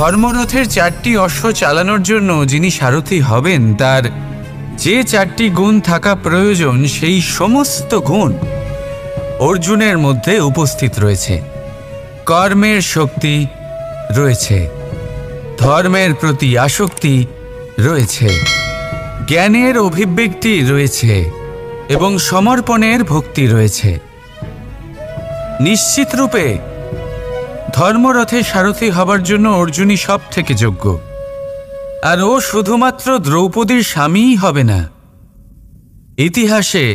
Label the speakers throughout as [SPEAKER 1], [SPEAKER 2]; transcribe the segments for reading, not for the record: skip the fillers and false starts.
[SPEAKER 1] ধর্মরথের 4টি অশ্ব চালানোর জন্য যিনি সারথি হবেন তার যে 4টি গুণ থাকা প্রয়োজন সেই সমস্ত গুণ অর্জুনের মধ্যে উপস্থিত রয়েছে। কর্মের শক্তি রয়েছে, ধর্মের প্রতি আসক্তি রয়েছে, জ্ঞানের অভিব্যক্তি রয়েছে এবং সমর্পণের ভক্তি রয়েছে। নিশ্চিত রূপে ধর্মরথে সারথি হবার জন্য অর্জুনই সব থেকে যোগ্য। আর ও শুধুমাত্র দ্রৌপদীর স্বামীই হবে না, ইতিহাসে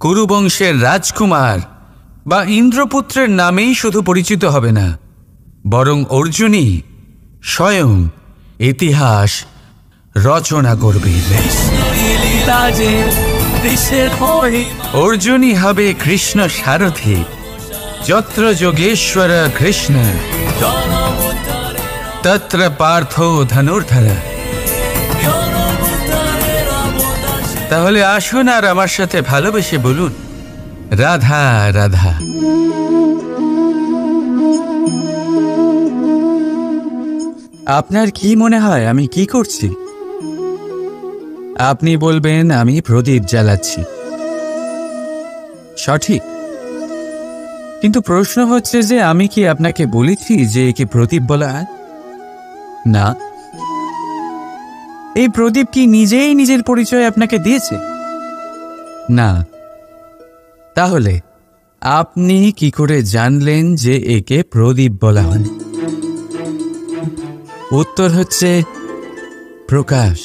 [SPEAKER 1] কুরুবংশের রাজকুমার বা ইন্দ্রপুত্রের নামেই শুধু পরিচিত হবে না, বরং অর্জুনই স্বয়ং ইতিহাস রচনা করবে। অর্জুনই হবে কৃষ্ণ সারথি। যত্র যোগেশ্বর কৃষ্ণ তত্র পার্থ ধনুর্ধর। তাহলে আসুন আর আমার সাথে ভালোবেসে বলুন, রাধা রাধা। আপনার কি মনে হয় আমি কি করছি? আপনি বলবেন আমি প্রদীপ জ্বালাচ্ছি। সঠিক, কিন্তু প্রশ্ন হচ্ছে যে আমি কি আপনাকে বলেছি যে একে প্রদীপ বলা হয়? না। এই প্রদীপ কি নিজেই নিজের পরিচয় আপনাকে দিয়েছে? না। তাহলে আপনি কি করে জানলেন যে একে প্রদীপ বলা হয়? উত্তর হচ্ছে প্রকাশ,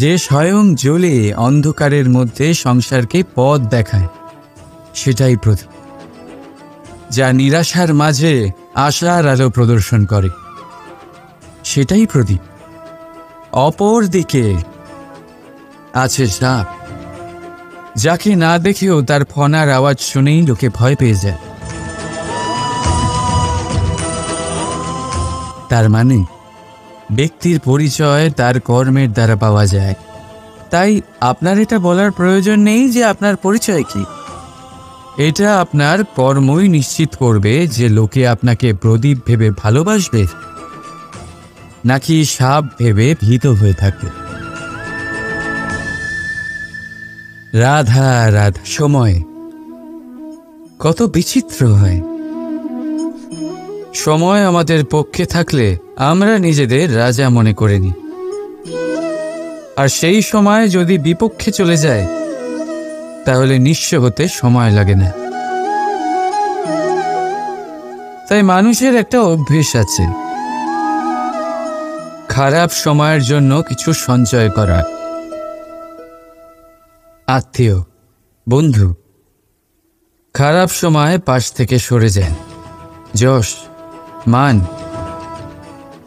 [SPEAKER 1] যে স্বয়ং জ্বলে অন্ধকারের মধ্যে সংসারকে পথ দেখায়, সেটাই প্রদীপ। যা নিরাশার মাঝে আশার আলো প্রদর্শন করে, সেটাই প্রদীপ। অপর দিকে আছে সাপ, যাকে না দেখেও তার ফনার আওয়াজ শুনেই লোকে ভয় পেয়ে যায়। তার মানে ব্যক্তির পরিচয় তার কর্মের দ্বারা পাওয়া যায়। তাই আপনার এটা বলার প্রয়োজন নেই যে আপনার পরিচয় কি। এটা আপনার কর্মই নিশ্চিত করবে যে লোকে আপনাকে প্রদীপ ভেবে ভালোবাসবে নাকি সাপ ভেবে ভীত হয়ে থাকবে। রাধা রাধা। সময় কত বিচিত্র হয়। সময় আমাদের পক্ষে থাকলে আমরা নিজেদের রাজা মনে করে নিই, আর সেই সময় যদি বিপক্ষে চলে যায় তাহলে নিঃস্ব হতে সময় লাগে না। তাই মানুষের একটা অভ্যেস আছে, খারাপ সময়ের জন্য কিছু সঞ্চয় করা। আত্মীয়, বন্ধু খারাপ সময় পাশ থেকে সরে যায়। যশ, মান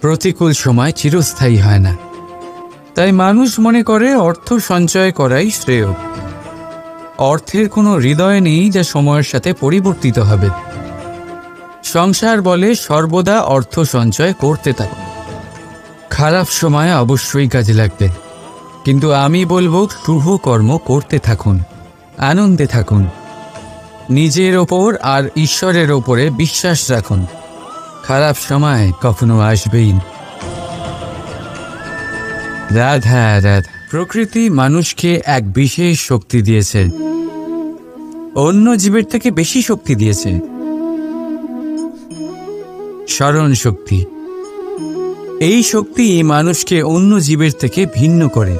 [SPEAKER 1] প্রতিকূল সময় চিরস্থায়ী হয় না। তাই মানুষ মনে করে অর্থ সঞ্চয় করাই শ্রেয়। অর্থের কোনো হৃদয় নেই যা সময়ের সাথে পরিবর্তিত হবে। সংসার বলে সর্বদা অর্থ সঞ্চয় করতে থাকো। খারাপ সময় অবশ্যই কাজে লাগবে, কিন্তু আমি বলবো শুভ কর্ম করতে থাকুন, আনন্দে থাকুন, নিজের ওপর আর ঈশ্বরের ওপরে বিশ্বাস রাখুন। খারাপ সময় কখনো আসবেই। রাধা রাধা। প্রকৃতি মানুষকে এক বিশেষ শক্তি দিয়েছে, অন্য জীবের থেকে বেশি শক্তি দিয়েছে। স্মরণ শক্তি। এই শক্তি মানুষকে অন্য জীবের থেকে ভিন্ন করে,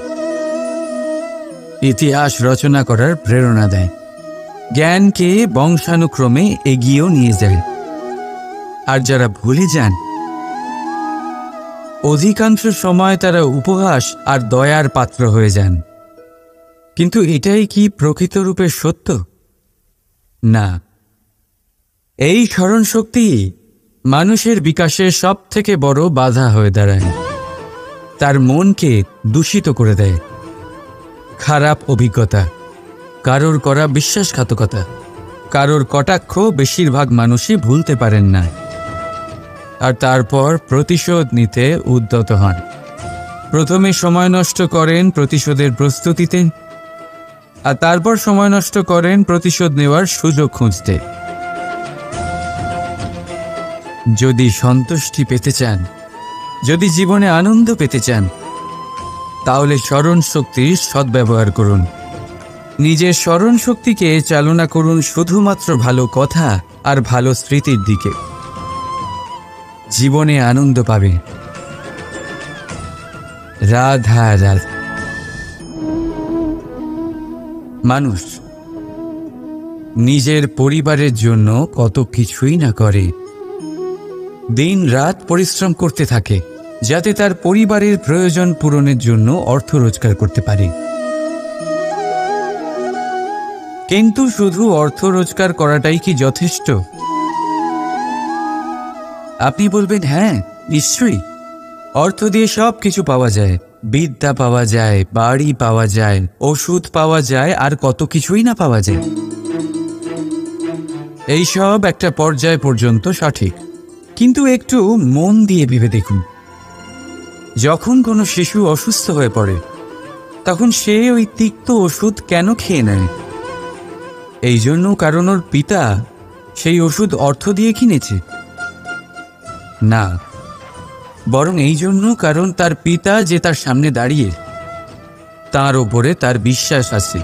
[SPEAKER 1] ইতিহাস রচনা করার প্রেরণা দেয়, জ্ঞানকে বংশানুক্রমে এগিয়েও নিয়ে যায়। আর যারা ভুলে যান, অধিকাংশ সময় তারা উপহাস আর দয়ার পাত্র হয়ে যান। কিন্তু এটাই কি প্রকৃতরূপে সত্য? না। এই স্মরণ শক্তি মানুষের বিকাশের সব থেকে বড় বাধা হয়ে দাঁড়ায়। তার মনকে দূষিত করে দেয়। খারাপ অভিজ্ঞতা, কারোর করা বিশ্বাসঘাতকতা, কারোর কটাক্ষ বেশিরভাগ মানুষই ভুলতে পারেন না, আর তারপর প্রতিশোধ নিতে উদ্যত হন। প্রথমে সময় নষ্ট করেন প্রতিশোধের প্রস্তুতিতে, আর তারপর সময় নষ্ট করেন প্রতিশোধ নেওয়ার সুযোগ খুঁজতে। যদি সন্তুষ্টি পেতে চান, যদি জীবনে আনন্দ পেতে চান, তাহলে স্মরণ শক্তির সদ্ব্যবহার করুন। নিজের স্মরণ শক্তিকে চালনা করুন শুধুমাত্র ভালো কথা আর ভালো স্মৃতির দিকে। জীবনে আনন্দ পাবে। রাধা রাধা। মানুষ নিজের পরিবারের জন্য কত কিছুই না করে, দিন রাত পরিশ্রম করতে থাকে যাতে তার পরিবারের প্রয়োজন পূরণের জন্য অর্থ রোজগার করতে পারে। কিন্তু শুধু অর্থ রোজগার করাটাই কি যথেষ্ট? আপনি বলবেন, হ্যাঁ নিশ্চয়ই, অর্থ দিয়ে সব কিছু পাওয়া যায়, বিদ্যা পাওয়া যায়, বাড়ি পাওয়া যায়, ওষুধ পাওয়া যায়, আর কত কিছুই না পাওয়া যায়। এই সব একটা পর্যায় পর্যন্ত সঠিক, কিন্তু একটু মন দিয়ে ভেবে দেখুন, যখন কোনো শিশু অসুস্থ হয়ে পড়ে তখন সে ওই তিক্ত ওষুধ কেন খেয়ে নেয়? এই জন্য কারণ ওর পিতা সেই ওষুধ অর্থ দিয়ে কিনেছে? না, বরং এই জন্য কারণ তার পিতা যে তার সামনে দাঁড়িয়ে, তার ওপরে তার বিশ্বাস আছে।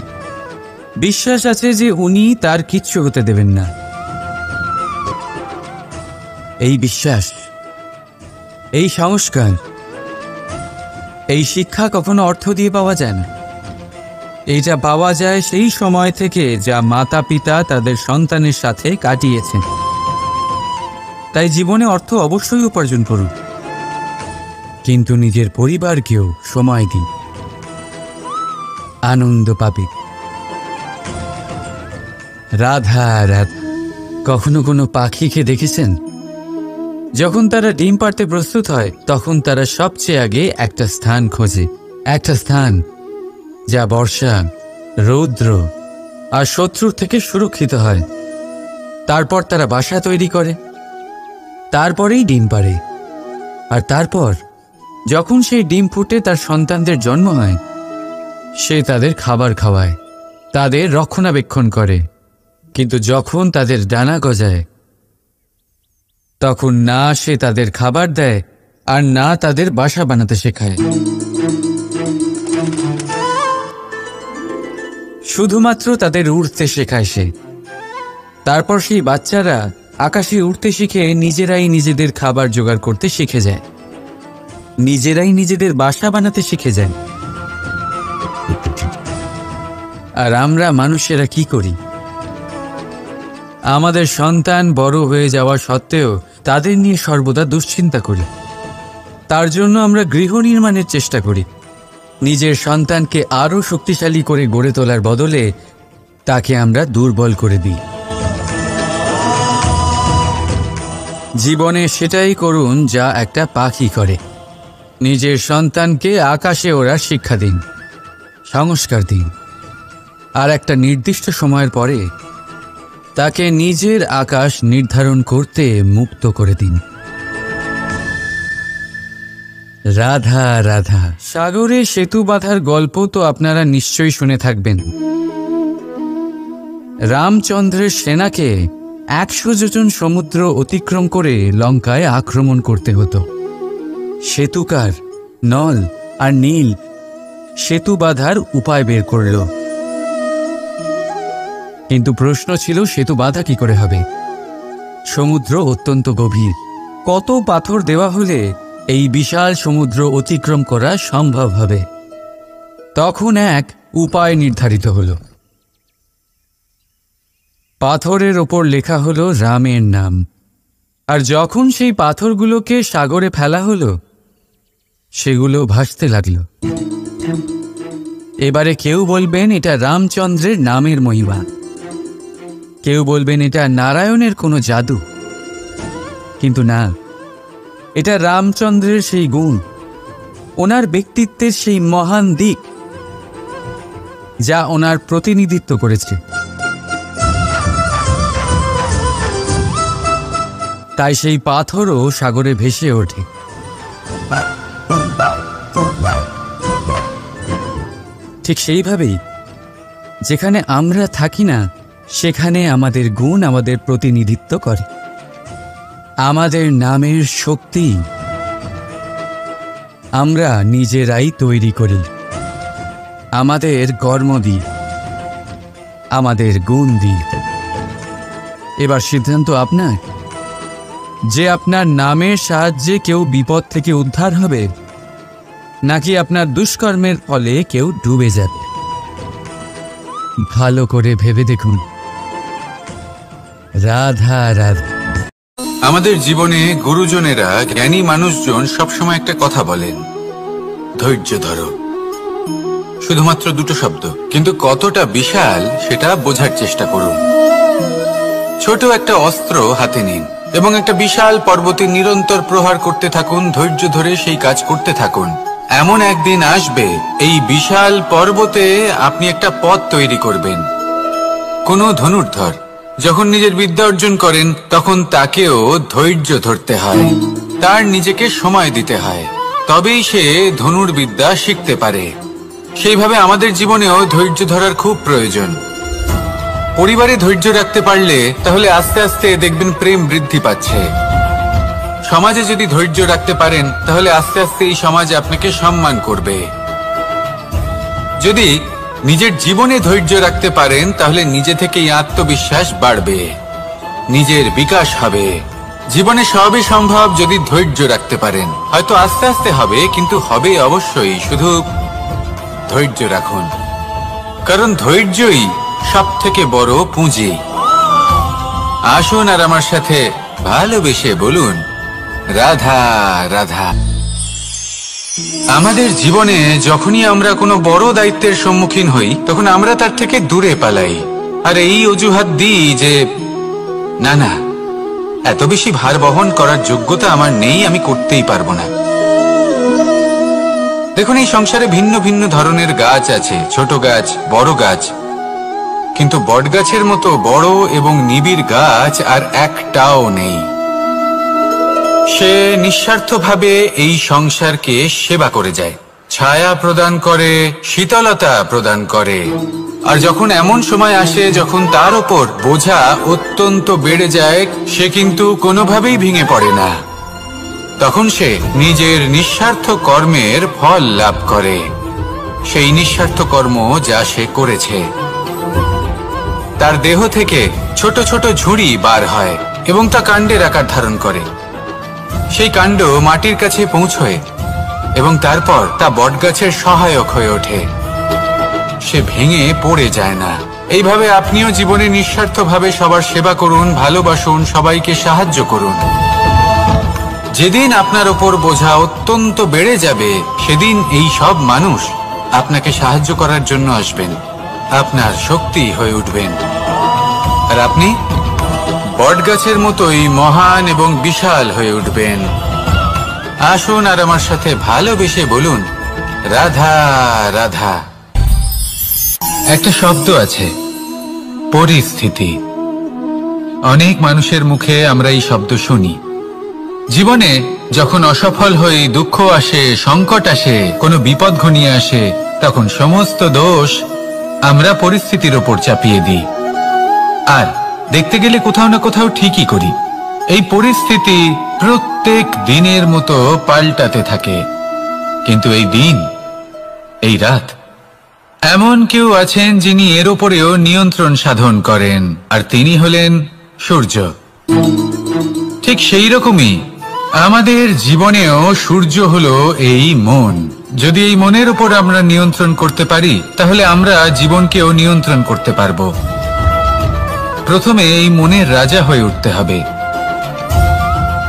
[SPEAKER 1] বিশ্বাস আছে যে উনি তার কিচ্ছু হতে দেবেন না। এই বিশ্বাস, এই সংস্কার, এই শিক্ষা কখনো অর্থ দিয়ে পাওয়া যায় না। এইটা পাওয়া যায় সেই সময় থেকে যা মাতা পিতা তাদের সন্তানের সাথে কাটিয়েছেন। তাই জীবনে অর্থ অবশ্যই উপার্জন করুন, কিন্তু নিজের পরিবারকেও সময় দিন, আনন্দ পাবে। রাধা রাধা। কখনো কোনো পাখিকে দেখেছেন? যখন তারা ডিম পাড়তে প্রস্তুত হয় তখন তারা সবচেয়ে আগে একটা স্থান খোঁজে, একটা স্থান যা বর্ষা, রৌদ্র আর শত্রুর থেকে সুরক্ষিত হয়। তারপর তারা বাসা তৈরি করে, তারপরেই ডিম পাড়ে। আর তারপর যখন সেই ডিম ফুটে তার সন্তানদের জন্ম হয়, সে তাদের খাবার খাওয়ায়, তাদের রক্ষণাবেক্ষণ করে। কিন্তু যখন তাদের ডানা গজায় তখন না সে তাদের খাবার দেয় আর না তাদের বাসা বানাতে শেখায়। শুধুমাত্র তাদের উড়তে শেখায় সে। তারপর সেই বাচ্চারা আকাশে উড়তে শিখে নিজেরাই নিজেদের খাবার জোগাড় করতে শিখে যায়, নিজেরাই নিজেদের বাসা বানাতে শিখে যায়। আর আমরা মানুষেরা কি করি? আমাদের সন্তান বড় হয়ে যাওয়া সত্ত্বেও তাদের নিয়ে সর্বদা দুশ্চিন্তা করি। তার জন্য আমরা গৃহ নির্মাণের চেষ্টা করি। নিজের সন্তানকে আরও শক্তিশালী করে গড়ে তোলার বদলে তাকে আমরা দুর্বল করে দিই। জীবনে সেটাই করুন যা একটা পাখি করে। নিজের সন্তানকে আকাশে ওড়ার শিক্ষা দিন, সংস্কার দিন, আর একটা নির্দিষ্ট সময়ের পরে তাকে নিজের আকাশ নির্ধারণ করতে মুক্ত করে দিন। রাধা রাধা। সাগরে সেতু বাঁধার গল্প তো আপনারা নিশ্চয়ই শুনে থাকবেন। রামচন্দ্রের সেনাকে 100 যোজন সমুদ্র অতিক্রম করে লঙ্কায় আক্রমণ করতে হতো। সেতুকার নল আর নীল সেতু বাঁধার উপায় বের করল, কিন্তু প্রশ্ন ছিল সেতু বাঁধা কি করে হবে? সমুদ্র অত্যন্ত গভীর, কত পাথর দেওয়া হলে এই বিশাল সমুদ্র অতিক্রম করা সম্ভব হবে? তখন এক উপায় নির্ধারিত হল। পাথরের ওপর লেখা হলো রামের নাম, আর যখন সেই পাথরগুলোকে সাগরে ফেলা হলো সেগুলো ভাসতে লাগলো। এবারে কেউ বলবেন এটা রামচন্দ্রের নামের মহিমা, কেউ বলবেন এটা নারায়ণের কোনো জাদু, কিন্তু না, এটা রামচন্দ্রের সেই গুণ, ওনার ব্যক্তিত্বের সেই মহান দিক যা ওনার প্রতিনিধিত্ব করেছে। তাই সেই পাথরও সাগরে ভেসে ওঠে। ঠিক সেইভাবেই যেখানে আমরা থাকি না সেখানে আমাদের গুণ আমাদের প্রতিনিধিত্ব করে। আমাদের নামের শক্তি আমরা নিজেরাই তৈরি করি, আমাদের কর্ম দিই, আমাদের গুণ দিই। এবার সিদ্ধান্ত আপনার যে আপনার নামের সাহায্যে কেউ বিপদ থেকে উদ্ধার হবে, নাকি আপনার দুষ্কর্মের ফলে কেউ ডুবে যাবে। ভালো করে ভেবে দেখুন। রাধা রাধা।
[SPEAKER 2] আমাদের জীবনে গুরুজনেরা, জ্ঞানী মানুষজন সবসময় একটা কথা বলেন, ধৈর্য ধরো। শুধুমাত্র দুটো শব্দ, কিন্তু কতটা বিশাল সেটা বোঝার চেষ্টা করুন। ছোট একটা অস্ত্র হাতে নিন এবং একটা বিশাল পর্বতে নিরন্তর প্রহার করতে থাকুন, ধৈর্য ধরে সেই কাজ করতে থাকুন। এমন একদিন আসবে এই বিশাল পর্বতে আপনি একটা পথ তৈরি করবেন। কোনো ধনুর্ধর যখন নিজের বিদ্যা অর্জন করেন তখন তাকেও ধৈর্য ধরতে হয়, তার নিজেকে সময় দিতে হয়, তবেই সে ধনুর্বিদ্যা শিখতে পারে। সেইভাবে আমাদের জীবনেও ধৈর্য ধরার খুব প্রয়োজন। পরিবারে ধৈর্য রাখতে পারলে তাহলে আস্তে আস্তে দেখবেন প্রেম বৃদ্ধি পাচ্ছে। সমাজে যদি ধৈর্য রাখতে পারেন তাহলে আস্তে আস্তে এই সমাজ আপনাকে সম্মান করবে। যদি নিজের জীবনে ধৈর্য রাখতে পারেন তাহলে নিজে থেকেই আত্মবিশ্বাস বাড়বে, নিজের বিকাশ হবে। জীবনে সবই সম্ভব যদি ধৈর্য রাখতে পারেন। হয়তো আস্তে আস্তে হবে, কিন্তু হবে অবশ্যই। শুধু ধৈর্য রাখুন, কারণ ধৈর্যই সবথেকে বড় পুঁজি। আসুন আর আমার সাথে ভালোবেসে বলুন, রাধা রাধা। আমাদের জীবনে যখনই আমরা কোনো বড় দায়িত্বের সম্মুখীন হই তখন আমরা তার থেকে দূরে পালাই, আর এই অজুহাত দিই যে না না, এত বেশি ভার বহন করার যোগ্যতা আমার নেই, আমি করতেই পারবো না। দেখুন, এই সংসারে ভিন্ন ভিন্ন ধরনের গাছ আছে, ছোট গাছ, বড় গাছ, কিন্তু বটগাছের মতো বড় এবং নিবিড় গাছ আর একটাও নেই। সে নিঃস্বার্থভাবে এই সংসারকে সেবা করে যায়, ছায়া প্রদান করে, শীতলতা প্রদান করে। আর যখন এমন সময় আসে যখন তার ওপর বোঝা অত্যন্ত বেড়ে যায়, সে কিন্তু কোনোভাবেই ভেঙে পড়ে না। তখন সে নিজের নিঃস্বার্থ কর্মের ফল লাভ করে, সেই নিঃস্বার্থ কর্ম যা সে করেছে। তার দেহ থেকে ছোট ছোট ঝুড়ি বার হয় এবং তা কাণ্ডের আকার ধারণ করে। সেই কাণ্ড মাটির কাছে পৌঁছয় এবং তারপর তা বটগাছের সহায়ক হয়ে ওঠে, সে ভেঙে পড়ে যায় না। এইভাবে আপনিও জীবনে নিঃস্বার্থভাবে সবার সেবা করুন, ভালোবাসুন, সবাইকে সাহায্য করুন। যেদিন আপনার ওপর বোঝা অত্যন্ত বেড়ে যাবে সেদিন এই সব মানুষ আপনাকে সাহায্য করার জন্য আসবেন, আপনার শক্তি হয়ে উঠবেন, আর আপনি বটগাছের মতোই মহান এবং বিশাল হয়ে উঠবেন। আসুন আর আমার সাথে ভালোবেসে বলুন, রাধা রাধা। একটা শব্দ আছে, পরিস্থিতি। অনেক মানুষের মুখে আমরা এই শব্দ শুনি। জীবনে যখন অসফল হই, দুঃখ আসে, সংকট আসে, কোনো বিপদ ঘনিয়ে আসে, তখন সমস্ত দোষ আমরা পরিস্থিতির ওপর চাপিয়ে দিই। আর দেখতে গেলে কোথাও না কোথাও ঠিকই করি। এই পরিস্থিতি প্রত্যেক দিনের মতো পাল্টাতে থাকে, কিন্তু এই দিন, এই রাত, এমন কেউ আছেন যিনি এর ওপরেও নিয়ন্ত্রণ সাধন করেন, আর তিনি হলেন সূর্য। ঠিক সেই রকমই আমাদের জীবনেও সূর্য হলো এই মন। যদি এই মনের উপর আমরা নিয়ন্ত্রণ করতে পারি তাহলে আমরা জীবনকেও নিয়ন্ত্রণ করতে পারবো। প্রথমে এই মনের রাজা হয়ে উঠতে হবে।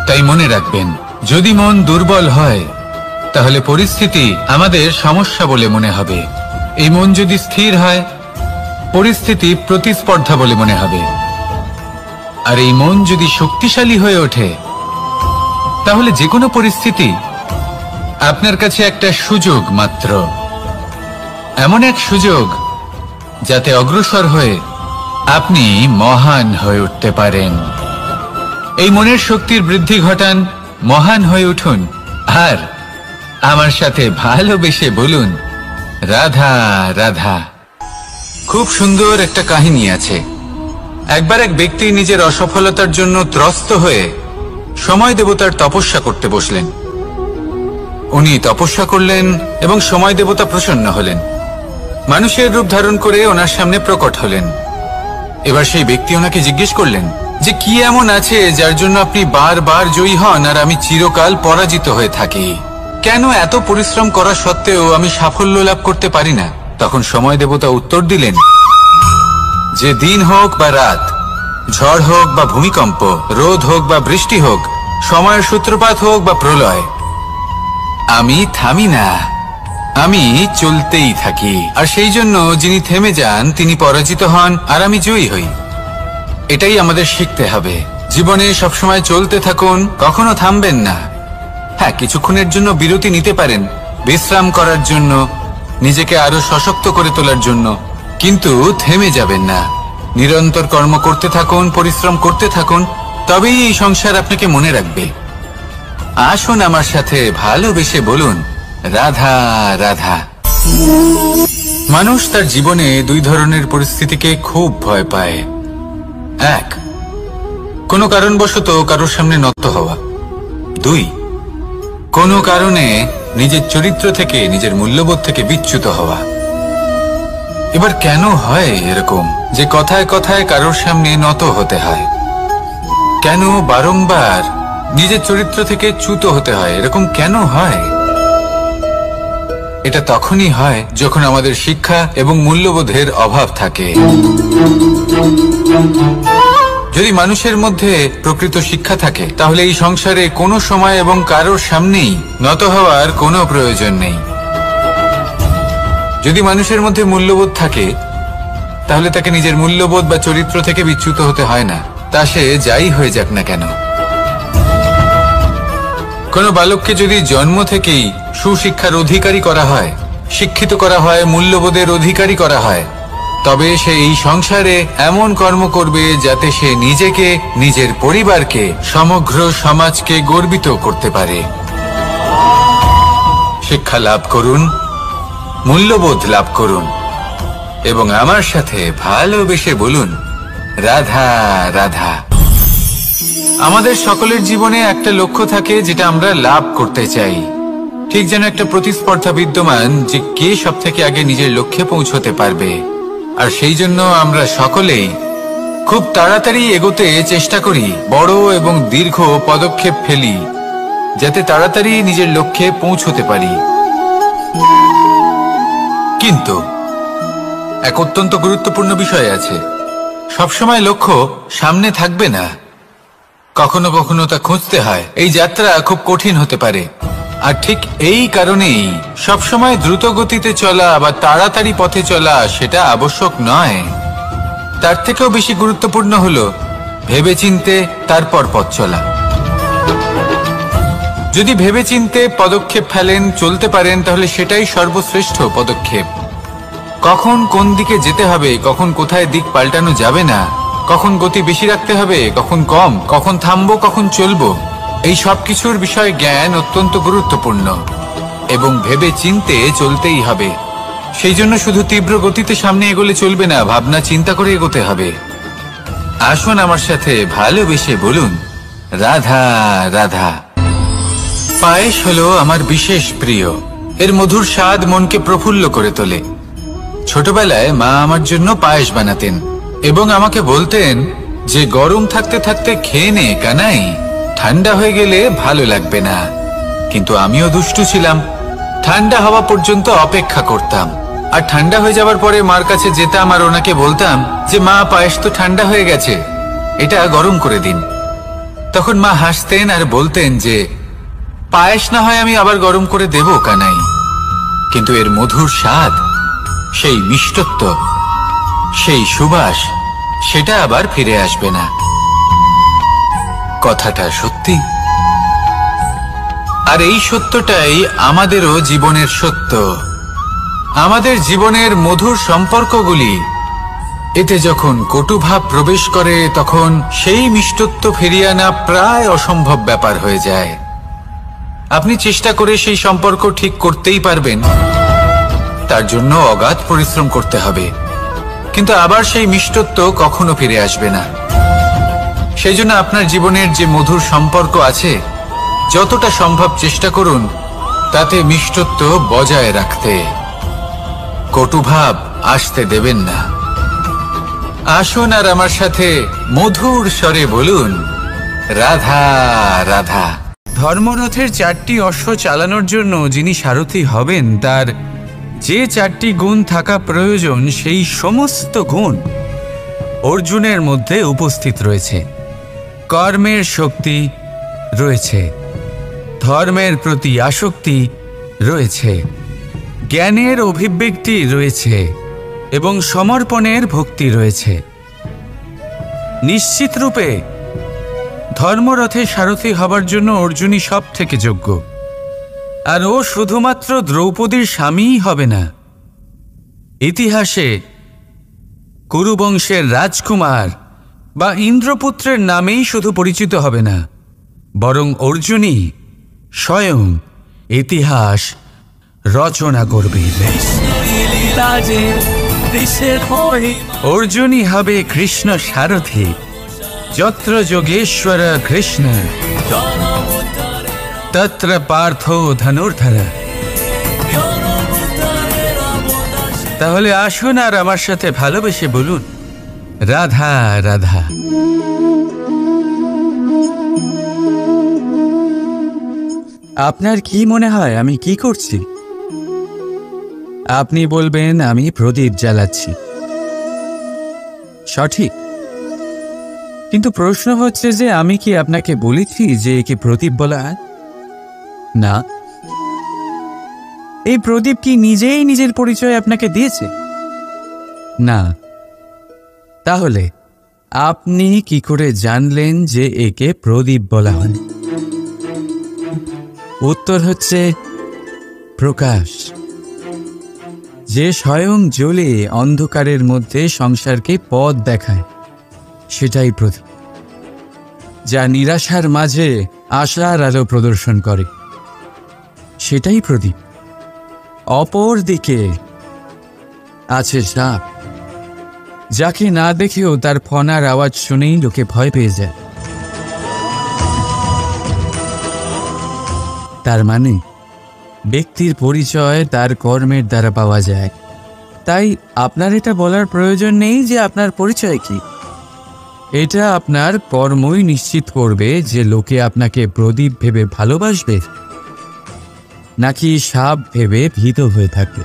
[SPEAKER 2] তাই মনে রাখবেন, যদি মন দুর্বল হয় তাহলে পরিস্থিতি আমাদের সমস্যা বলে মনে হবে। এই মন যদি স্থির হয়, পরিস্থিতি প্রতিস্পর্ধা বলে মনে হবে। আর এই মন যদি শক্তিশালী হয়ে ওঠে তাহলে যে কোনো পরিস্থিতি আপনার কাছে একটা সুযোগ মাত্র, এমন এক সুযোগ যাতে অগ্রসর হয়ে আপনি মহান হয়ে উঠতে পারেন। এই মনের শক্তির বৃদ্ধি ঘটান, মহান হয়ে উঠুন, আর আমার সাথে ভালোবেসে বলুন, রাধা রাধা। খুব সুন্দর একটা কাহিনী আছে। একবার এক ব্যক্তি নিজের অসফলতার জন্য ত্রস্ত হয়ে সময় দেবতার তপস্যা করতে বসলেন। উনি তপস্যা করলেন এবং সময় দেবতা প্রসন্ন হলেন, মানুষের রূপ ধারণ করে ওনার সামনে প্রকট হলেন। এবার সেই ব্যক্তি ওনাকে জিজ্ঞেস করলেন যে কি এমন আছে যার জন্য আপনি বারবার জয়ী হন আর আমি চিরকাল পরাজিত হয়ে থাকি? কেন এত পরিশ্রম করা সত্ত্বেও আমি সাফল্য লাভ করতে পারি না? তখন সময় দেবতা উত্তর দিলেন যে দিন হোক বা রাত, ঝড় হোক বা ভূমিকম্প, রোদ হোক বা বৃষ্টি হোক, সময়ের সূত্রপাত হোক বা প্রলয়, আমি থামি না, আমি চলতেই থাকি। আর সেই জন্য যিনি থেমে যান তিনি পরাজিত হন আর আমি জয়ী হই। এটাই আমাদের শিখতে হবে। জীবনে সবসময় চলতে থাকুন, কখনো থামবেন না। হ্যাঁ, কিছুক্ষণের জন্য বিরতি নিতে পারেন, বিশ্রাম করার জন্য, নিজেকে আরো সশক্ত করে তোলার জন্য, কিন্তু থেমে যাবেন না। নিরন্তর কর্ম করতে থাকুন, পরিশ্রম করতে থাকুন, তবেই এই সংসার আপনাকে মনে রাখবে। আসুন আমার সাথে ভালোবেসে বলুন রাধা রাধা। মানুষ তার জীবনে দুই ধরনের পরিস্থিতিকে খুব ভয় পায়। এক, কোনো কারণবশত কারোর সামনে নত হওয়া। দুই, কোনো কারণে নিজের চরিত্র থেকে, নিজের মূল্যবোধ থেকে বিচ্যুত হওয়া। এবার কেন হয় এরকম যে কথায় কথায় কারোর সামনে নত হতে হয়? কেন বারংবার নিজের চরিত্র থেকে চ্যুত হতে হয়? এরকম কেন হয়? এটা তখনই হয় যখন আমাদের শিক্ষা এবং মূল্যবোধের অভাব থাকে। যদি মানুষের মধ্যে প্রকৃত শিক্ষা থাকে তাহলে এই সংসারে কোনো সময় এবং কারোর সামনেই নত হওয়ার কোনো প্রয়োজন নেই। যদি মানুষের মধ্যে মূল্যবোধ থাকে তাহলে তাকে নিজের মূল্যবোধ বা চরিত্র থেকে বিচ্যুত হতে হয় না, তা সে যাই হয়ে যাক না কেন। কোনো বালককে যদি জন্ম থেকেই সুশিক্ষার অধিকারী করা হয়, শিক্ষিত করা হয়, মূল্যবোধের অধিকারী করা হয়, তবে সে এই সংসারে এমন কর্ম করবে যাতে সে নিজেকে, নিজের পরিবারকে, সমগ্র সমাজকে গর্বিত করতে পারে। শিক্ষা লাভ করুন, মূল্যবোধ লাভ করুন এবং আমার সাথে ভালোবেসে বলুন রাধা রাধা। আমাদের সকলের জীবনে একটা লক্ষ্য থাকে যেটা আমরা লাভ করতে চাই। ঠিক যেন একটা প্রতিস্পর্ধা বিদ্যমান যে কে সব থেকে আগে নিজের লক্ষ্যে পৌঁছতে পারবে। আর সেই জন্য আমরা সকলেই খুব তাড়াতাড়ি এগোতে চেষ্টা করি, বড় এবং দীর্ঘ পদক্ষেপ ফেলি যাতে তাড়াতাড়ি নিজের লক্ষ্যে পৌঁছতে পারি। কিন্তু এক অত্যন্ত গুরুত্বপূর্ণ বিষয় আছে, সবসময় লক্ষ্য সামনে থাকবে না, কখনো কখনো তা খুঁজতে হয়। এই যাত্রা খুব কঠিন হতে পারে। আর ঠিক এই কারণেই সবসময় দ্রুত গতিতে চলা বা তাড়াতাড়ি পথে চলা সেটা আবশ্যক নয়। তার থেকেও বেশি গুরুত্বপূর্ণ হলো ভেবেচিন্তে তারপর পথ চলা। যদি ভেবেচিন্তে পদক্ষেপ ফেলেন, চলতে পারেন, তাহলে সেটাই সর্বশ্রেষ্ঠ পদক্ষেপ। কখন কোন দিকে যেতে হবে, কখন কোথায় দিক পাল্টানো যাবে না, কখন গতি বেশি রাখতে হবে, কখন কম, কখন থামবো, কখন চলবো, এই সব কিছুর বিষয়ে জ্ঞান অত্যন্ত গুরুত্বপূর্ণ এবং ভেবে চিন্তে চলতেই হবে। সেই জন্য শুধু তীব্র গতিতে সামনে এগোলে চলবে না, ভাবনা চিন্তা করে এগোতে হবে। আসুন আমার সাথে ভালোবেসে বলুন রাধা রাধা। পায়েস হলো আমার বিশেষ প্রিয়। এর মধুর স্বাদ মনকে প্রফুল্ল করে তোলে। ছোটবেলায় মা আমার জন্য পায়েস বানাতেন এবং আমাকে বলতেন যে গরম থাকতে থাকতে খেয়ে নে কানাই, ঠান্ডা হয়ে গেলে ভালো লাগবে না। কিন্তু আমিও দুষ্টু ছিলাম, ঠান্ডা হওয়া পর্যন্ত অপেক্ষা করতাম। আর ঠান্ডা হয়ে যাবার পরে মার কাছে যেতাম আর ওনাকে বলতাম যে মা, পায়েস তো ঠান্ডা হয়ে গেছে, এটা গরম করে দিন। তখন মা হাসতেন আর বলতেন যে পায়েস না হয় আমি আবার গরম করে দেব কানাই, কিন্তু এর মধুর স্বাদ, সেই মিষ্টত্ব, সেই সুবাস, সেটা আবার ফিরে আসবে না। কথাটা সত্যি। আর এই সত্যটাই আমাদেরও জীবনের সত্য। আমাদের জীবনের মধুর সম্পর্কগুলি, এতে যখন কটুভাব প্রবেশ করে তখন সেই মিষ্টত্ব ফিরিয়ে আনা প্রায় অসম্ভব ব্যাপার হয়ে যায়। আপনি চেষ্টা করে সেই সম্পর্ক ঠিক করতেই পারবেন, তার জন্য অগাধ পরিশ্রম করতে হবে, কিন্তু আবার সেই মিষ্টত্ব কখনো ফিরে আসবে না। সেই জন্য আপনার জীবনের যে মধুর সম্পর্ক আছে যতটা সম্ভব চেষ্টা করুন তাতে মিষ্টত্ব বজায় রাখতে। কটুভাব আসতে দেবেন না। আসুন আর আমার সাথে মধুর স্বরে বলুন, রাধা রাধা। ধর্মরথের 4টি অশ্ব চালানোর জন্য যিনি সারথি হবেন তার যে 4টি গুণ থাকা প্রয়োজন সেই সমস্ত গুণ অর্জুনের মধ্যে উপস্থিত রয়েছে। কর্মের শক্তি রয়েছে, ধর্মের প্রতি আসক্তি রয়েছে, জ্ঞানের অভিব্যক্তি রয়েছে এবং সমর্পণের ভক্তি রয়েছে। নিশ্চিত রূপে ধর্মরথে সারথি হবার জন্য অর্জুনই সব থেকে যোগ্য। আর ও শুধুমাত্র দ্রৌপদীর স্বামীই হবে না, ইতিহাসে কুরুবংশের রাজকুমার বা ইন্দ্রপুত্রের নামেই শুধু পরিচিত হবে না, বরং অর্জুনই স্বয়ং ইতিহাস রচনা করবে। অর্জুনই হবে কৃষ্ণ সারথি, যত্র যোগেশ্বর কৃষ্ণ তত্র পার্থ ধনুর্ধর। তাহলে আসুন আর আমার সাথে ভালোবেসে বলুন, রাধা রাধা।
[SPEAKER 1] আপনার কি মনে হয় আমি কি করছি? আপনি বলবেন আমি প্রদীপ জ্বালাচ্ছি, সঠিক। কিন্তু প্রশ্ন হচ্ছে যে আমি কি আপনাকে বলেছি যে একে প্রদীপ বলা হয়? না। এই প্রদীপ কি নিজেই নিজের পরিচয় আপনাকে দিয়েছে? না। তাহলে আপনি কি করে জানলেন যে একে প্রদীপ বলা হয়? উত্তর হচ্ছে প্রকাশ, যে স্বয়ং জ্বলে অন্ধকারের মধ্যে সংসারকে পথ দেখায়, সেটাই প্রদীপ। যা নিরাশার মাঝে আশার আলো প্রদর্শন করে, সেটাই প্রদীপ। অপর দিকে আছে সাপ, যাকে না দেখেও তার ফনার আওয়াজ শুনেই লোকে ভয় পেয়ে যায়। তার মানে ব্যক্তির পরিচয় তার কর্মের দ্বারা পাওয়া যায়। তাই আপনার এটা বলার প্রয়োজন নেই যে আপনার পরিচয় কি। এটা আপনার কর্মই নিশ্চিত করবে যে লোকে আপনাকে প্রদীপ ভেবে ভালোবাসবে নাকি সাপ ভেবে ভীত হয়ে থাকবে।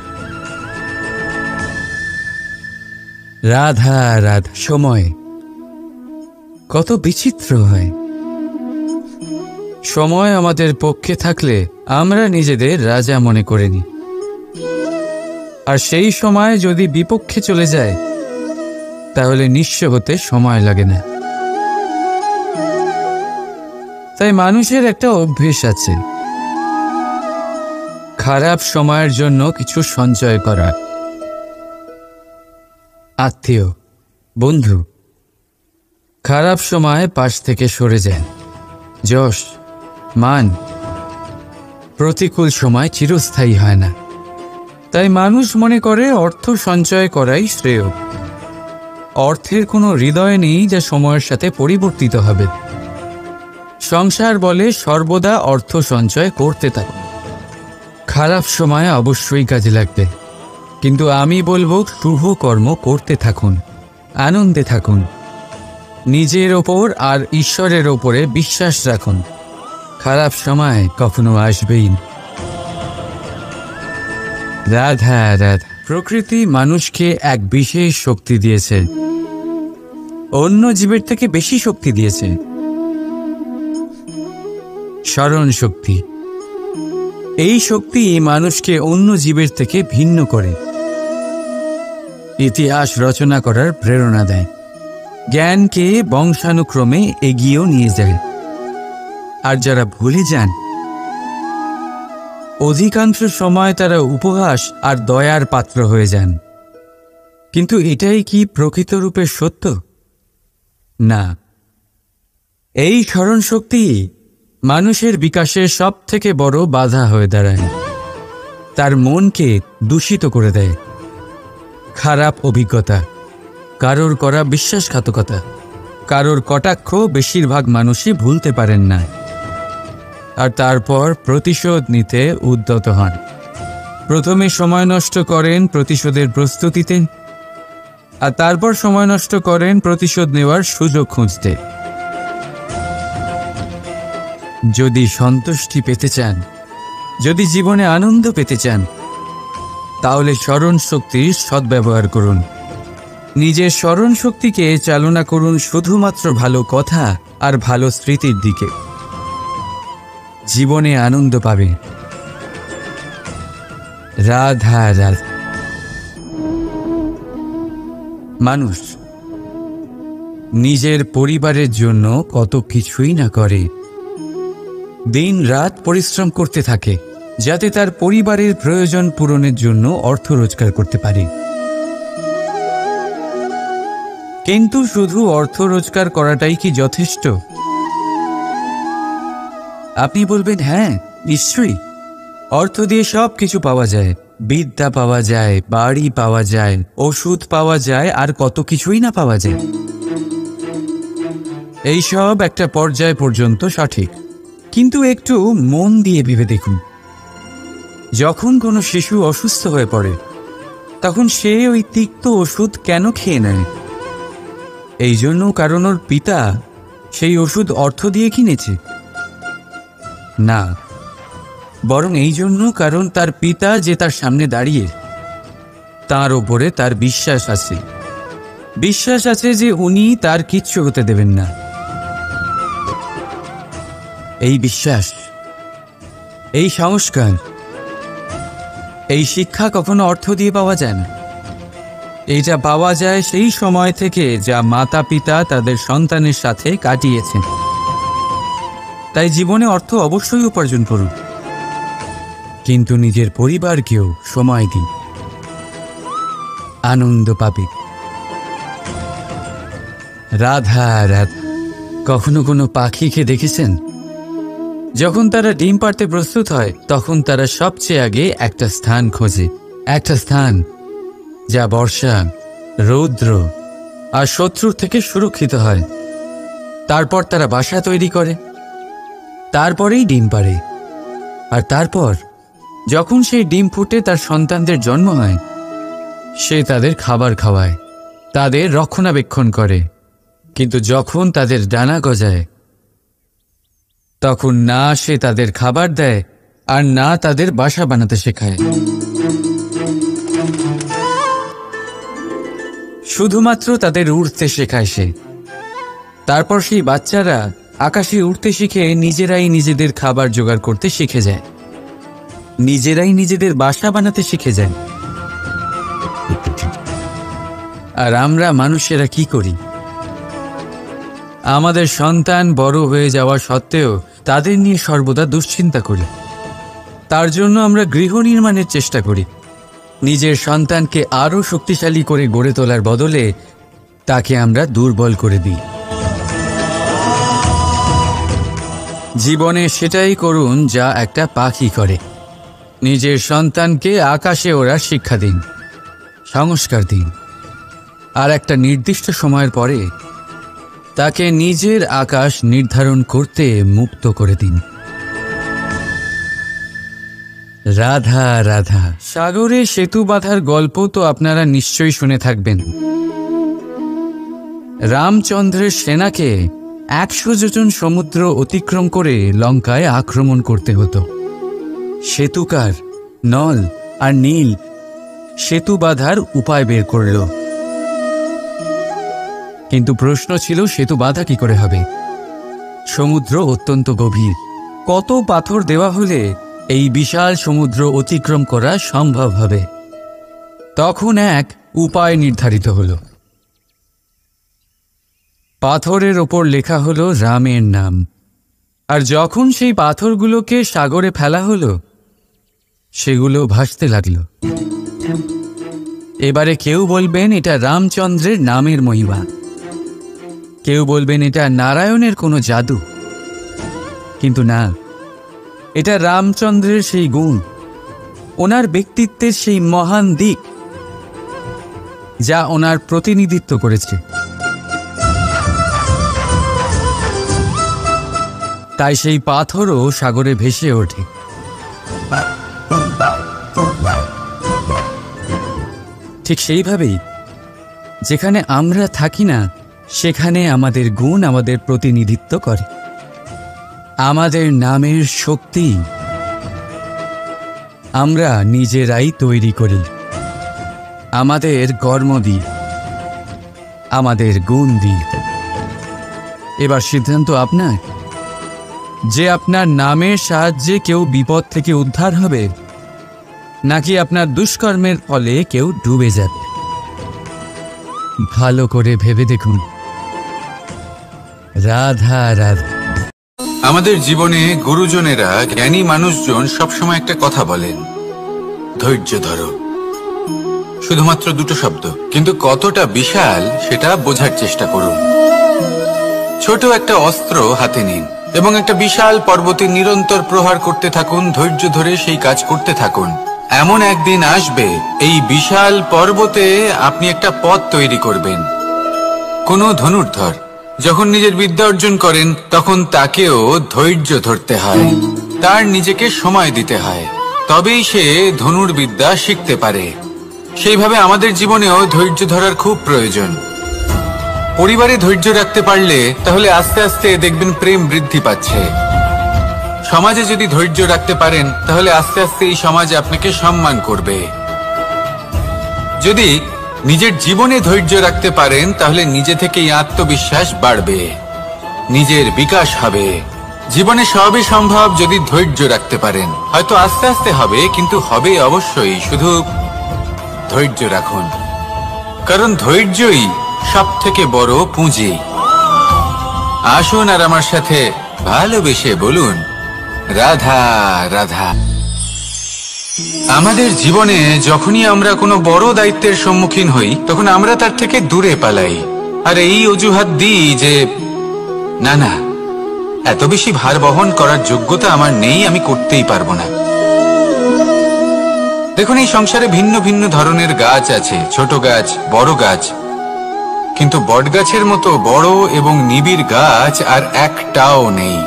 [SPEAKER 1] রাধা রাধা। সময় কত বিচিত্র হয়। সময় আমাদের পক্ষে থাকলে আমরা নিজেদের রাজা মনে করে নিই, আর সেই সময় যদি বিপক্ষে চলে যায় তাহলে নিঃস্ব হতে সময় লাগে না। তাই মানুষের একটা অভ্যেস আছে, খারাপ সময়ের জন্য কিছু সঞ্চয় করা। আত্মীয়, বন্ধু খারাপ সময় পাশ থেকে সরে যায়। যশ, মান প্রতিকূল সময় চিরস্থায়ী হয় না। তাই মানুষ মনে করে অর্থ সঞ্চয় করাই শ্রেয়। অর্থের কোনো হৃদয় নেই যা সময়ের সাথে পরিবর্তিত হবে। সংসার বলে সর্বদা অর্থ সঞ্চয় করতে থাকো। খারাপ সময় অবশ্যই কাজে লাগবে, কিন্তু আমি বলবো শুভ কর্ম করতে থাকুন, আনন্দে থাকুন, নিজের ওপর আর ঈশ্বরের ওপরে বিশ্বাস রাখুন। খারাপ সময় কখনো আসবেই না। রাধা রাধা। প্রকৃতি মানুষকে এক বিশেষ শক্তি দিয়েছে, অন্য জীবের থেকে বেশি শক্তি দিয়েছে। স্মরণ শক্তি। এই শক্তি মানুষকে অন্য জীবের থেকে ভিন্ন করে, ইতিহাস রচনা করার প্রেরণা দেয়, জ্ঞানকে বংশানুক্রমে এগিয়েও নিয়ে যায়। আর যারা ভুলে যান, অধিকাংশ সময় তারা উপহাস আর দয়ার পাত্র হয়ে যান। কিন্তু এটাই কি প্রকৃত রূপে সত্য? না। এই স্মরণ শক্তি মানুষের বিকাশের সব থেকে বড় বাধা হয়ে দাঁড়ায়। তার মনকে দূষিত করে দেয়। খারাপ অভিজ্ঞতা, কারোর করা বিশ্বাসঘাতকতা, কারোর কটাক্ষ বেশিরভাগ মানুষই ভুলতে পারেন না, আর তারপর প্রতিশোধ নিতে উদ্যত হন। প্রথমে সময় নষ্ট করেন প্রতিশোধের প্রস্তুতিতে, আর তারপর সময় নষ্ট করেন প্রতিশোধ নেওয়ার সুযোগ খুঁজতে। যদি সন্তুষ্টি পেতে চান, যদি জীবনে আনন্দ পেতে চান, তাহলে স্মরণ শক্তির সদ্ব্যবহার করুন। নিজের স্মরণ শক্তিকে চালনা করুন শুধুমাত্র ভালো কথা আর ভালো স্মৃতির দিকে। জীবনে আনন্দ পাবে। রাধা রাধা। মানুষ নিজের পরিবারের জন্য কত কিছুই না করে, দিন রাত পরিশ্রম করতে থাকে যাতে তার পরিবারের প্রয়োজন পূরণের জন্য অর্থ রোজগার করতে পারে। কিন্তু শুধু অর্থ রোজগার করাটাই কি যথেষ্ট? আপনি বলবেন, হ্যাঁ নিশ্চয়ই, অর্থ দিয়ে সব কিছু পাওয়া যায়, বিদ্যা পাওয়া যায়, বাড়ি পাওয়া যায়, ওষুধ পাওয়া যায়, আর কত কিছুই না পাওয়া যায়। এইসব একটা পর্যায় পর্যন্ত সঠিক, কিন্তু একটু মন দিয়ে ভেবে দেখুন, যখন কোনো শিশু অসুস্থ হয়ে পড়ে তখন সে ওই তিক্ত ওষুধ কেন খেয়ে নেয়? এই জন্য কারণ ওর পিতা সেই ওষুধ অর্থ দিয়ে কিনেছে? না, বরং এই জন্য কারণ তার পিতা যে তার সামনে দাঁড়িয়ে, তার ওপরে তার বিশ্বাস আছে। বিশ্বাস আছে যে উনি তার কিচ্ছু হতে দেবেন না। এই বিশ্বাস, এই সংস্কার, এই শিক্ষা কখনো অর্থ দিয়ে পাওয়া যায় না। এইটা পাওয়া যায় সেই সময় থেকে যা মাতা পিতা তাদের সন্তানের সাথে কাটিয়েছেন। তাই জীবনে অর্থ অবশ্যই উপার্জন করুন, কিন্তু নিজের পরিবারকেও সময় দিন, আনন্দ পাবে। রাধা রাধা। কখনো কোনো পাখিকে দেখেছেন? যখন তারা ডিম পাড়তে প্রস্তুত হয় তখন তারা সবচেয়ে আগে একটা স্থান খোঁজে, একটা স্থান যা বর্ষা, রৌদ্র আর শত্রুর থেকে সুরক্ষিত হয়। তারপর তারা বাসা তৈরি করে, তারপরেই ডিম পাড়ে, আর তারপর যখন সেই ডিম ফুটে তার সন্তানদের জন্ম হয়, সে তাদের খাবার খাওয়ায়, তাদের রক্ষণাবেক্ষণ করে। কিন্তু যখন তাদের ডানা গজায় তখন না সে তাদের খাবার দেয় আর না তাদের বাসা বানাতে শেখায়। শুধুমাত্র তাদের উড়তে শেখায় সে। তারপর সেই বাচ্চারা আকাশে উড়তে শিখে নিজেরাই নিজেদের খাবার জোগাড় করতে শিখে যায়, নিজেরাই নিজেদের বাসা বানাতে শিখে যায়। আর আমরা মানুষেরা কি করি? আমাদের সন্তান বড় হয়ে যাওয়া সত্ত্বেও তাদের নিয়ে সর্বদা দুশ্চিন্তা করি। তার জন্য আমরা গৃহ নির্মাণের চেষ্টা করি। নিজের সন্তানকে আরও শক্তিশালী করে গড়ে তোলার বদলে তাকে আমরা দুর্বল করে দিই। জীবনে সেটাই করুন যা একটা পাখি করে। নিজের সন্তানকে আকাশে ওড়ার শিক্ষা দিন, সংস্কার দিন, আর একটা নির্দিষ্ট সময়ের পরে তাকে নিজের আকাশ নির্ধারণ করতে মুক্ত করে দিন। রাধা রাধা। সাগরে সেতু বাঁধার গল্প তো আপনারা নিশ্চয়ই শুনে থাকবেন। রামচন্দ্রের সেনাকে 100 যোজন সমুদ্র অতিক্রম করে লঙ্কায় আক্রমণ করতে হতো। সেতুকার নল আর নীল সেতু বাঁধার উপায় বের করল, কিন্তু প্রশ্ন ছিল সেতু বাঁধা কি করে হবে? সমুদ্র অত্যন্ত গভীর, কত পাথর দেওয়া হলে এই বিশাল সমুদ্র অতিক্রম করা সম্ভব হবে? তখন এক উপায় নির্ধারিত হলো। পাথরের ওপর লেখা হলো রামের নাম, আর যখন সেই পাথরগুলোকে সাগরে ফেলা হলো সেগুলো ভাসতে লাগলো। এবারে কেউ বলবেন এটা রামচন্দ্রের নামের মহিমা, কেউ বলবেন এটা নারায়ণের কোনো জাদু, কিন্তু না, এটা রামচন্দ্রের সেই গুণ, ওনার ব্যক্তিত্বের সেই মহান দিক যা ওনার প্রতিনিধিত্ব করেছে। তাই সেই পাথরও সাগরে ভেসে ওঠে। ঠিক সেইভাবেই যেখানে আমরা থাকি না, সেখানে আমাদের গুণ আমাদের প্রতিনিধিত্ব করে। আমাদের নামের শক্তি আমরা নিজেরাই তৈরি করি, আমাদের কর্ম দিয়ে, আমাদের গুণ দিয়ে। এবার সিদ্ধান্ত আপনার যে আপনার নামের সাহায্যে কেউ বিপদ থেকে উদ্ধার হবে, নাকি আপনার দুষ্কর্মের ফলে কেউ ডুবে যাবে। ভালো করে ভেবে দেখুন। রাধা রাধা।
[SPEAKER 2] আমাদের জীবনে গুরুজনেরা, জ্ঞানী মানুষজন সবসময় একটা কথা বলেন, ধৈর্য ধরো। শুধুমাত্র দুটো শব্দ, কিন্তু কতটা বিশাল সেটা বোঝার চেষ্টা করুন। ছোট একটা অস্ত্র হাতে নিন এবং একটা বিশাল পর্বতে নিরন্তর প্রহার করতে থাকুন। ধৈর্য ধরে সেই কাজ করতে থাকুন। এমন একদিন আসবে, এই বিশাল পর্বতে আপনি একটা পথ তৈরি করবেন। কোনো ধনুর্ধর যখন নিজের বিদ্যা অর্জন করেন, তখন তাকেও ধৈর্য ধরতে হয়, তার নিজেকে সময় দিতে হয়, তবেই সে ধনুর্বিদ্যা শিখতে পারে। সেইভাবে আমাদের জীবনেও ধৈর্য ধরার খুব প্রয়োজন। পরিবারে ধৈর্য রাখতে পারলে তাহলে আস্তে আস্তে দেখবেন প্রেম বৃদ্ধি পাচ্ছে। সমাজে যদি ধৈর্য রাখতে পারেন, তাহলে আস্তে আস্তে এই সমাজ আপনাকে সম্মান করবে। যদি নিজের জীবনে ধৈর্য রাখতে পারেন, তাহলে নিজে থেকেই আত্মবিশ্বাস বাড়বে, নিজের বিকাশ হবে। জীবনে সবই সম্ভব যদি ধৈর্য রাখতে পারেন। হয়তো আস্তে আস্তে হবে, কিন্তু হবে অবশ্যই। শুধু ধৈর্য রাখুন, কারণ ধৈর্যই সব থেকে বড় পুঁজি। আসুন আর আমার সাথে ভালোবেসে বলুন, রাধা রাধা। আমাদের জীবনে যখনই আমরা কোনো বড় দায়িত্বের সম্মুখীন হই, তখন আমরা তার থেকে দূরে পালাই, আর এই অজুহাত দিই যে না না, এত বেশি ভার বহন করার যোগ্যতা আমার নেই, আমি করতেই পারবো না। দেখুন, এই সংসারে ভিন্ন ভিন্ন ধরনের গাছ আছে, ছোট গাছ, বড় গাছ, কিন্তু বটগাছের মতো বড় এবং নিবিড় গাছ আর একটাও নেই।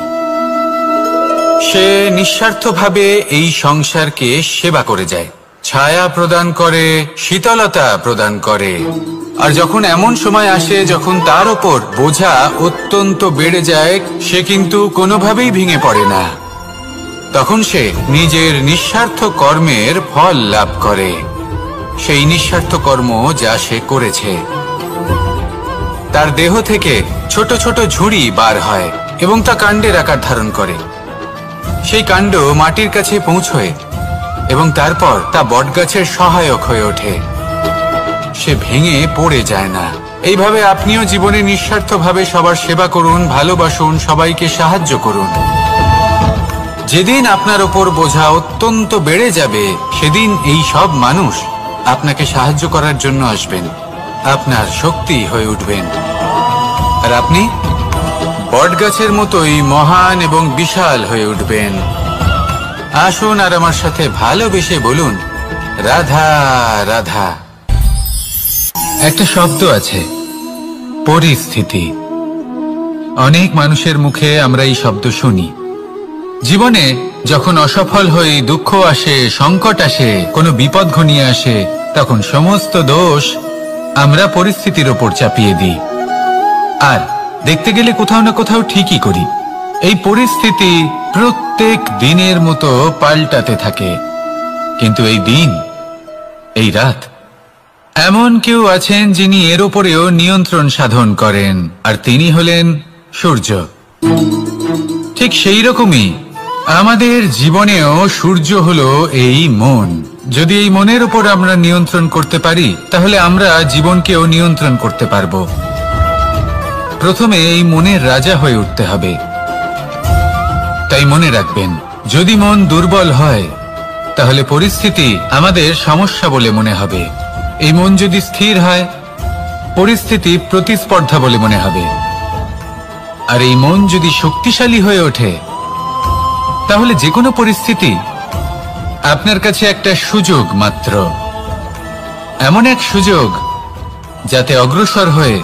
[SPEAKER 2] সে নিঃস্বার্থভাবে এই সংসারকে সেবা করে যায়, ছায়া প্রদান করে, শীতলতা প্রদান করে। আর যখন এমন সময় আসে যখন তার ওপর বোঝা অত্যন্ত বেড়ে যায়, সে কিন্তু কোনোভাবেই ভেঙে পড়ে না। তখন সে নিজের নিঃস্বার্থ কর্মের ফল লাভ করে, সেই নিঃস্বার্থ কর্ম যা সে করেছে। তার দেহ থেকে ছোট ছোট ঝুড়ি বার হয় এবং তা কাণ্ডের আকার ধারণ করে। সেই কাণ্ড মাটির কাছে পৌঁছয় এবং তারপর তা বটগাছের সহায়ক হয়ে ওঠে। সে ভেঙে পড়ে যায় না। এইভাবে আপনিও জীবনে নিঃস্বার্থভাবে সবার সেবা করুন, ভালোবাসুন, সবাইকে সাহায্য করুন। যেদিন আপনার ওপর বোঝা অত্যন্ত বেড়ে যাবে, সেদিন এই সব মানুষ আপনাকে সাহায্য করার জন্য আসবেন, আপনার শক্তি হয়ে উঠবেন, আর আপনি বটগাছের মতোই মহান এবং বিশাল হয়ে উঠবেন। আসুন আর আমার সাথে ভালোবেসে বলুন, রাধা রাধা। একটা শব্দ আছে, পরিস্থিতি। অনেক মানুষের মুখে আমরা এই শব্দ শুনি। জীবনে যখন অসফল হয়ে দুঃখ আসে, সংকট আসে, কোনো বিপদ ঘনিয়ে আসে, তখন সমস্ত দোষ আমরা পরিস্থিতির ওপর চাপিয়ে দিই। আর দেখতে গেলে কোথাও না কোথাও ঠিকই করি। এই পরিস্থিতি প্রত্যেক দিনের মতো পাল্টাতে থাকে, কিন্তু এই দিন, এই রাত, এমন কেউ আছেন যিনি এর ওপরেও নিয়ন্ত্রণ সাধন করেন, আর তিনি হলেন সূর্য। ঠিক সেই রকমই আমাদের জীবনেও সূর্য হলো এই মন। যদি এই মনের উপর আমরা নিয়ন্ত্রণ করতে পারি, তাহলে আমরা জীবনকেও নিয়ন্ত্রণ করতে পারবো। প্রথমে এই মনের রাজা হয়ে উঠতে হবে। তাই মনে রাখবেন, যদি মন দুর্বল হয়, তাহলে পরিস্থিতি আমাদের সমস্যা বলে মনে হবে। এই মন যদি স্থির হয়, পরিস্থিতি প্রতিস্পর্ধা বলে মনে হবে। আর এই মন যদি শক্তিশালী হয়ে ওঠে, তাহলে যে কোনো পরিস্থিতি আপনার কাছে একটা সুযোগ মাত্র, এমন এক সুযোগ যাতে অগ্রসর হয়ে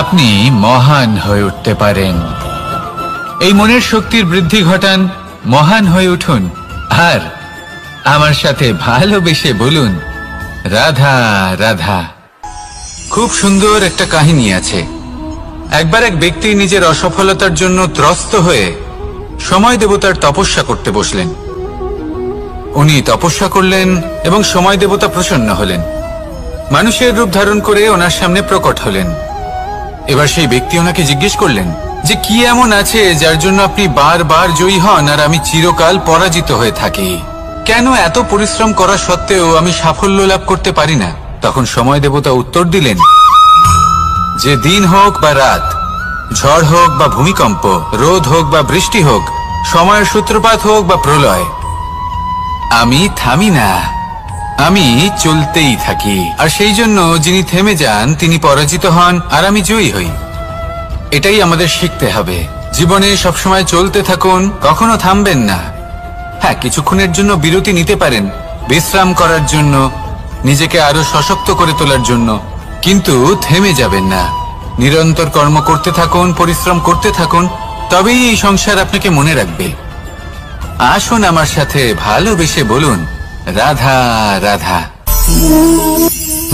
[SPEAKER 2] আপনি মহান হয়ে উঠতে পারেন। এই মনের শক্তির বৃদ্ধি ঘটান, মহান হয়ে উঠুন, আর আমার সাথে ভালোবেসে বলুন রাধা রাধা। খুব সুন্দর একটা কাহিনী আছে। একবার এক ব্যক্তি নিজের অসফলতার জন্য ত্রস্ত হয়ে সময় দেবতার তপস্যা করতে বসলেন। উনি তপস্যা করলেন এবং সময় দেবতা প্রসন্ন হলেন, মানুষের রূপ ধারণ করে ওনার সামনে প্রকট হলেন। এবার সেই ব্যক্তি ওনাকে জিজ্ঞেস করলেন যে কি এমন আছে যার জন্য আপনি বারবার জয়ী হন আর আমি চিরকাল পরাজিত হয়ে থাকি? কেন এত পরিশ্রম করা সত্ত্বেও আমি সাফল্য লাভ করতে পারি না? তখন সময় দেবতা উত্তর দিলেন যে দিন হোক বা রাত, ঝড় হোক বা ভূমিকম্প, রোদ হোক বা বৃষ্টি হোক, সময়ের সূত্রপাত হোক বা প্রলয়, আমি থামি না, আমি চলতেই থাকি। আর সেই জন্য যিনি থেমে যান তিনি পরাজিত হন আর আমি জয়ী হই। এটাই আমাদের শিখতে হবে। জীবনে সবসময় চলতে থাকুন, কখনো থামবেন না। হ্যাঁ, কিছুক্ষণের জন্য বিরতি নিতে পারেন, বিশ্রাম করার জন্য, নিজেকে আরো সশক্ত করে তোলার জন্য, কিন্তু থেমে যাবেন না। নিরন্তর কর্ম করতে থাকুন, পরিশ্রম করতে থাকুন, তবেই এই সংসার আপনাকে মনে রাখবে। আসুন আমার সাথে ভালোবেসে বলুন রাধা রাধা।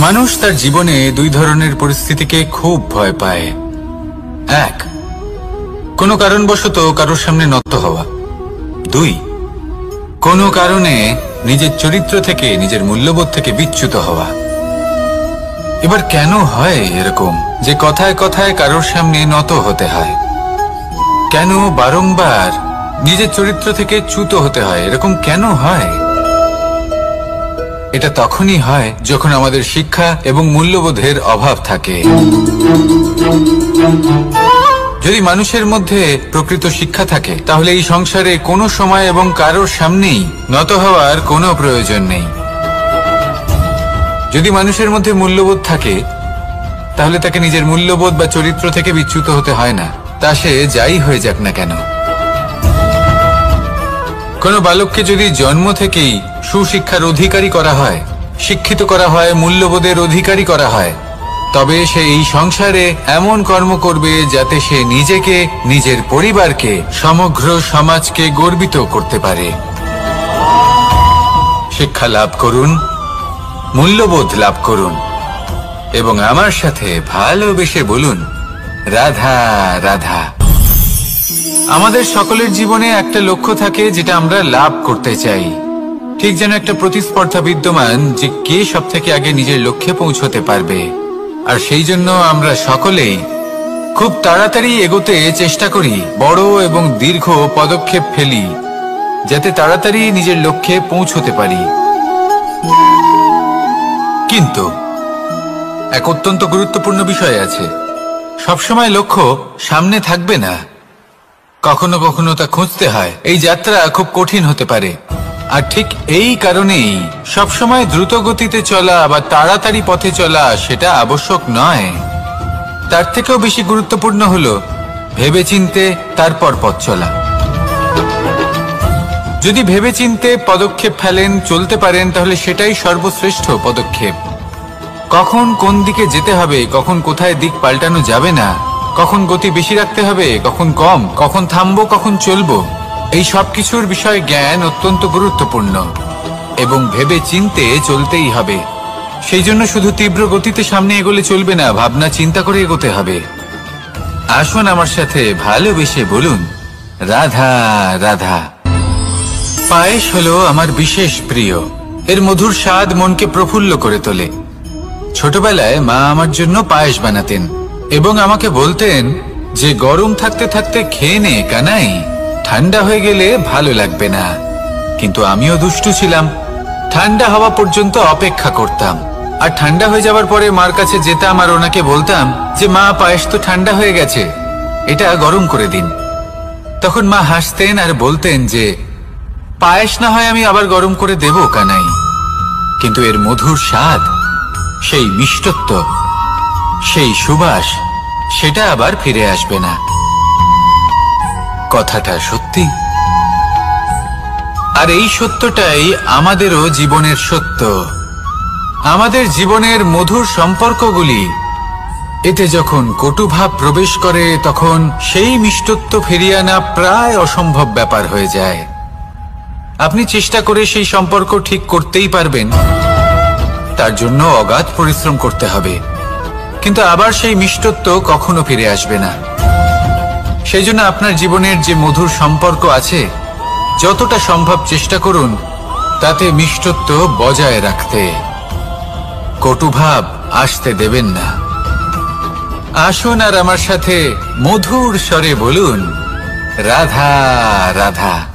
[SPEAKER 2] মানুষ তার জীবনে দুই ধরনের পরিস্থিতিকে খুব ভয় পায়। এক, কোনো কারণবশত কারোর সামনে নত হওয়া। দুই, কোনো কারণে নিজের চরিত্র থেকে, নিজের মূল্যবোধ থেকে বিচ্যুত হওয়া। এবার কেন হয় এরকম যে কথায় কথায় কারোর সামনে নত হতে হয়? কেন বারংবার নিজের চরিত্র থেকে চ্যুত হতে হয়? এরকম কেন হয়? এটা তখনই হয় যখন আমাদের শিক্ষা এবং মূল্যবোধের অভাব থাকে। যদি মানুষের মধ্যে প্রকৃত শিক্ষা থাকে তাহলে এই সংসারে কোনো সময় এবং কারোর সামনেই নত হওয়ার কোনো প্রয়োজন নেই। যদি মানুষের মধ্যে মূল্যবোধ থাকে তাহলে তাকে নিজের মূল্যবোধ বা চরিত্র থেকে বিচ্যুত হতে হয় না, তা সে যাই হয়ে যাক না কেন। কোনো বালককে যদি জন্ম থেকেই সুশিক্ষার অধিকারী করা হয়, শিক্ষিত করা হয়, মূল্যবোধের অধিকারী করা হয়, তবে সে এই সংসারে এমন কর্ম করবে যাতে সে নিজেকে, নিজের পরিবারকে, সমগ্র সমাজকে গর্বিত করতে পারে। শিক্ষা লাভ করুন, মূল্যবোধ লাভ করুন এবং আমার সাথে ভালোবেসে বলুন রাধা রাধা। আমাদের সকলের জীবনে একটা লক্ষ্য থাকে যেটা আমরা লাভ করতে চাই। ঠিক যেন একটা প্রতিস্পর্ধা বিদ্যমান যে কে সব থেকে আগে নিজের লক্ষ্যে পৌঁছতে পারবে। আর সেই জন্য আমরা সকলেই খুব তাড়াতাড়ি এগোতে চেষ্টা করি, বড় এবং দীর্ঘ পদক্ষেপ ফেলি যাতে তাড়াতাড়ি নিজের লক্ষ্যে পৌঁছতে পারি। কিন্তু এক অত্যন্ত গুরুত্বপূর্ণ বিষয় আছে, সবসময় লক্ষ্য সামনে থাকবে না, কখনো কখনো তা খুঁজতে হয়। এই যাত্রা খুব কঠিন হতে পারে, আর ঠিক এই কারণেই সবসময় দ্রুত গতিতে চলা বা তাড়াতাড়ি পথে চলা সেটা আবশ্যক নয়। তার থেকেও বেশি গুরুত্বপূর্ণ হলো ভেবেচিন্তে তারপর পথ চলা। যদি ভেবেচিন্তে পদক্ষেপ ফেলেন, চলতে পারেন, তাহলে সেটাই সর্বশ্রেষ্ঠ পদক্ষেপ। কখন কোন দিকে যেতে হবে, কখন কোথায় দিক পাল্টানো যাবে না, কখন গতি বেশি রাখতে হবে, কখন কম, কখন থামবো, কখন চলবো, এই সব কিছুর বিষয়ে জ্ঞান অত্যন্ত গুরুত্বপূর্ণ এবং ভেবে চিন্তে চলতেই হবে। সেই জন্য শুধু তীব্র গতিতে সামনে এগোলে চলবে না, ভাবনা চিন্তা করে এগোতে হবে। আসুন আমার সাথে ভালোবেসে বলুন রাধা রাধা। পায়েস হলো আমার বিশেষ প্রিয়। এর মধুর স্বাদ মনকে প্রফুল্ল করে তোলে। ছোটবেলায় মা আমার জন্য পায়েস বানাতেন এবং আমাকে বলতেন যে গরম থাকতে থাকতে খেয়ে নে কানাই, ঠান্ডা হয়ে গেলে ভালো লাগবে না। কিন্তু আমিও দুষ্টু ছিলাম, ঠান্ডা হওয়া পর্যন্ত অপেক্ষা করতাম, আর ঠান্ডা হয়ে যাওয়ার পরে মার কাছে যেতাম আর ওনাকে বলতাম যে মা, পায়েস তো ঠান্ডা হয়ে গেছে, এটা গরম করে দিন। তখন মা হাসতেন আর বলতেন যে পায়েস না হয় আমি আবার গরম করে দেব কানাই, কিন্তু এর মধুর স্বাদ, সেই মিষ্টত্ব, সেই সুবাস, সেটা আবার ফিরে আসবে না। কথাটা সত্যি, আর এই সত্যটাই আমাদেরও জীবনের সত্য। আমাদের জীবনের মধুর সম্পর্কগুলি এতে যখন কটুভাব প্রবেশ করে তখন সেই মিষ্টত্ব ফিরিয়ে আনা প্রায় অসম্ভব ব্যাপার হয়ে যায়। আপনি চেষ্টা করে সেই সম্পর্ক ঠিক করতেই পারবেন, তার জন্য অগাধ পরিশ্রম করতে হবে, কিন্তু আবার সেই মিষ্টত্ব কখনো ফিরে আসবে না। সেই জন্য আপনার জীবনের যে মধুর সম্পর্ক আছে, যতটা সম্ভব চেষ্টা করুন তাতে মিষ্টত্ব বজায় রাখতে। কটুভাব আসতে দেবেন না। আসুন আর আমার সাথে মধুর স্বরে বলুন, রাধা রাধা।